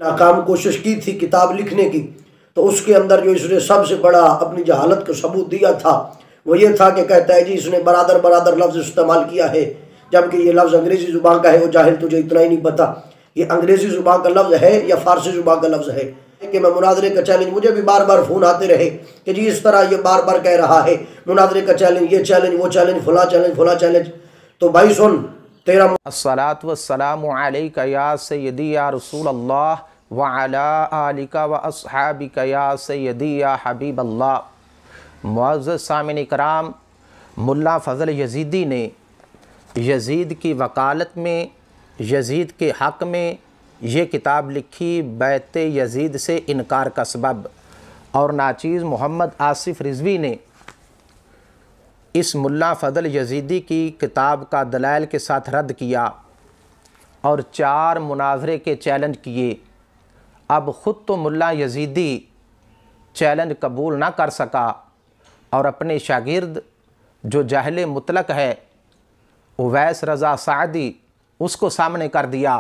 नाकाम कोशिश की थी किताब लिखने की, तो उसके अंदर जो इसने सबसे बड़ा अपनी जहालत का सबूत दिया था वो ये था कि कहता है जी इसने बरादर बरादर लफ्ज़ इस्तेमाल किया है, जबकि ये लफ्ज़ अंग्रेज़ी ज़ुबान का है। वो जाहिल तुझे इतना ही नहीं पता ये अंग्रेज़ी ज़ुबान का लफ्ज़ है या फ़ारसी ज़ुबान का लफ्ज़ है। कि मैं मुनाजरे का चैलेंज, मुझे भी बार बार फ़ोन आते रहे कि जी इस तरह ये बार बार कह रहा है मुनाजरे का चैलेंज, ये चैलेंज, वो चैलेंज, फला चैलेंज। तो भाई सुन, तेरा अस्सलातु वस्सलामु अलैका या सय्यदी या रसूल अल्लाह व अला आलिका व अस्हाबिका या सय्यदी या हबीब अल्लाह। मुअज़्ज़ज़ सामिन इकराम, मुल्ला फ़ज़ल यज़ीदी ने यज़ीद की वकालत में, यज़ीद के हक़ में ये किताब लिखी, बैत यज़ीद से इनकार का सबब। और नाचीज़ मोहम्मद आसिफ़ रिज़वी ने इस मुल्ला फ़ज़ल यज़ीदी की किताब का दलाइल के साथ रद्द किया और 4 मुनाजरे के चैलेंज किए। अब ख़ुद तो मुल्ला यज़ीदी चैलेंज कबूल ना कर सका और अपने शागिर्द जो जाहिल मुतलक है उवैस रज़ा सादी, उसको सामने कर दिया।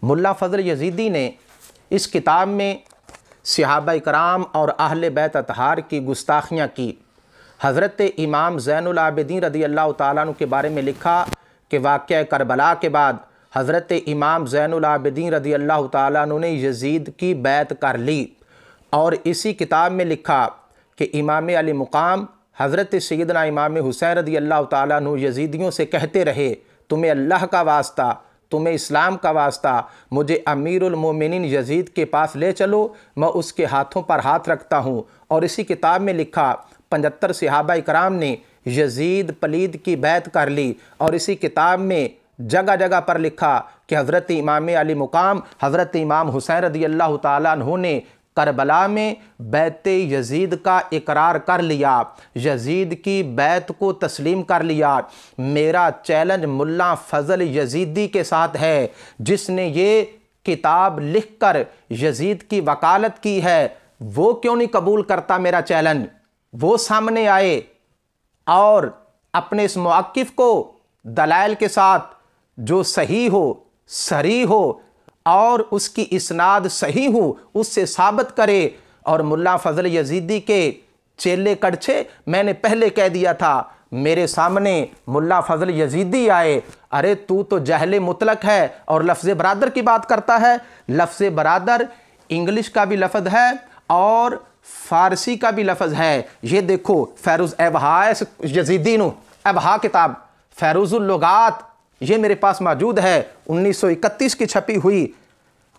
मुल्ला फ़ज़ल यज़ीदी ने इस किताब में सहाबा इकराम और अहले बैत अतहार की गुस्ताखियाँ की। हज़रत इमाम ज़ैनुल आबिदीन रज़ी अल्लाह तआला अन्हु के बारे में लिखा कि वाक़या करबला के बाद हज़रत इमाम ज़ैनुल आबिदीन रज़ी अल्लाह तआला अन्हु ने यज़ीद की बैत कर ली। और इसी किताब में लिखा कि इमाम अली मुक़ाम हज़रत सैयदना इमाम हुसैन रज़ी अल्लाह तआला अन्हु यज़ीदियों से कहते रहे, तुम्हें अल्लाह का वास्ता, तुम्हें इस्लाम का वास्ता, मुझे अमीरुल मोमिनीन यज़ीद के पास ले चलो, मैं उसके हाथों पर हाथ रखता हूँ। और इसी किताब में लिखा 75 सहाबा इकराम ने यज़ीद पलीद की बैत कर ली। और इसी किताब में जगह जगह पर लिखा कि हज़रत इमाम अली मुक़ाम हज़रत इमाम हुसैन रज़ी अल्लाह तआला अन्हु ने करबला में बैत यज़ीद का इकरार कर लिया, यज़ीद की बैत को तस्लीम कर लिया। मेरा चैलेंज मुल्ला फ़ज़ल यज़ीदी के साथ है, जिसने ये किताब लिखकर यज़ीद की वकालत की है। वो क्यों नहीं कबूल करता मेरा चैलेंज? वो सामने आए और अपने इस मुअक्किफ़ को दलाइल के साथ जो सही हो, सरी हो और उसकी इस्नाद सही हो उससे साबित करे। और मुल्ला फ़ज़ल यज़ीदी के चेले कड़छे, मैंने पहले कह दिया था, मेरे सामने मुल्ला फ़ज़ल यज़ीदी आए, अरे तू तो जाहिल मुतलक है और लफ्ज़ बरादर की बात करता है। लफ्ज़ बरादर इंग्लिश का भी लफ्ज़ है और फ़ारसी का भी लफ्ज़ है। ये देखो फ़ैरूज़ एबहा यज़ीदी नु एबहा किताब फ़ैरूज़ुल लुगात, ये मेरे पास मौजूद है, 1931 की छपी हुई।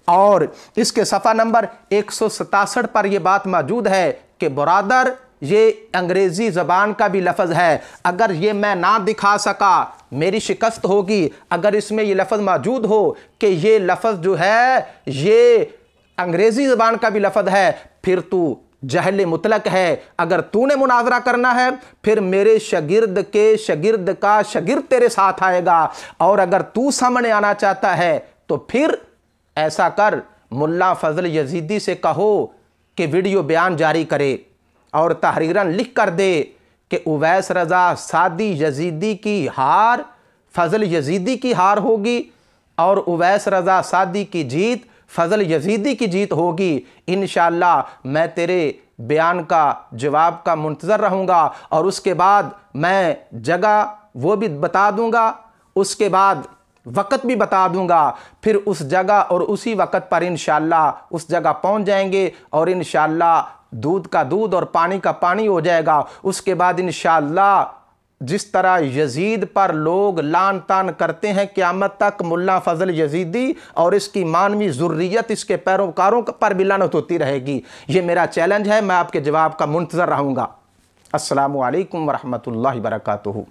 और इसके सफ़ा नंबर 167 पर यह बात मौजूद है कि बरादर ये अंग्रेज़ी ज़बान का भी लफ्ज़ है। अगर ये मैं ना दिखा सका मेरी शिकस्त होगी। अगर इसमें ये लफ्ज़ मौजूद हो कि ये लफ्ज़ जो है ये अंग्रेज़ी ज़बान का भी लफ्ज़ है, फिर तू जहल मुतलक है। अगर तूने मुनाजरा करना है फिर मेरे शागिर्द के शागिर्द का शागिर्द तेरे साथ आएगा। और अगर तू सामने आना चाहता है तो फिर ऐसा कर, मुल्ला फ़ज़ल यज़ीदी से कहो कि वीडियो बयान जारी करे और तहरीरन लिख कर दे कि उवैस रज़ा सादी यज़ीदी की हार फ़ज़ल यज़ीदी की हार होगी और उवैस रज़ा सादी की जीत फ़ज़ल यज़ीदी की जीत होगी। इंशाअल्लाह मैं तेरे बयान का जवाब का मुंतज़र रहूँगा और उसके बाद मैं जगह वो भी बता दूँगा, उसके बाद वक़्त भी बता दूँगा। फिर उस जगह और उसी वक़्त पर इंशाअल्लाह उस जगह पहुँच जाएंगे और इंशाअल्लाह दूध का दूध और पानी का पानी हो जाएगा। उसके बाद इंशाअल्लाह जिस तरह यज़ीद पर लोग लान तान करते हैं क़यामत तक, मुल्ला फ़ज़ल यज़ीदी और इसकी मानवी ज़ुर्रियत, इसके पैरोकारों पर भी लानत होती रहेगी। ये मेरा चैलेंज है, मैं आपके जवाब का मुंतज़र रहूँगा। अस्सलामु अलैकुम व रहमतुल्लाहि व बरकातुहू।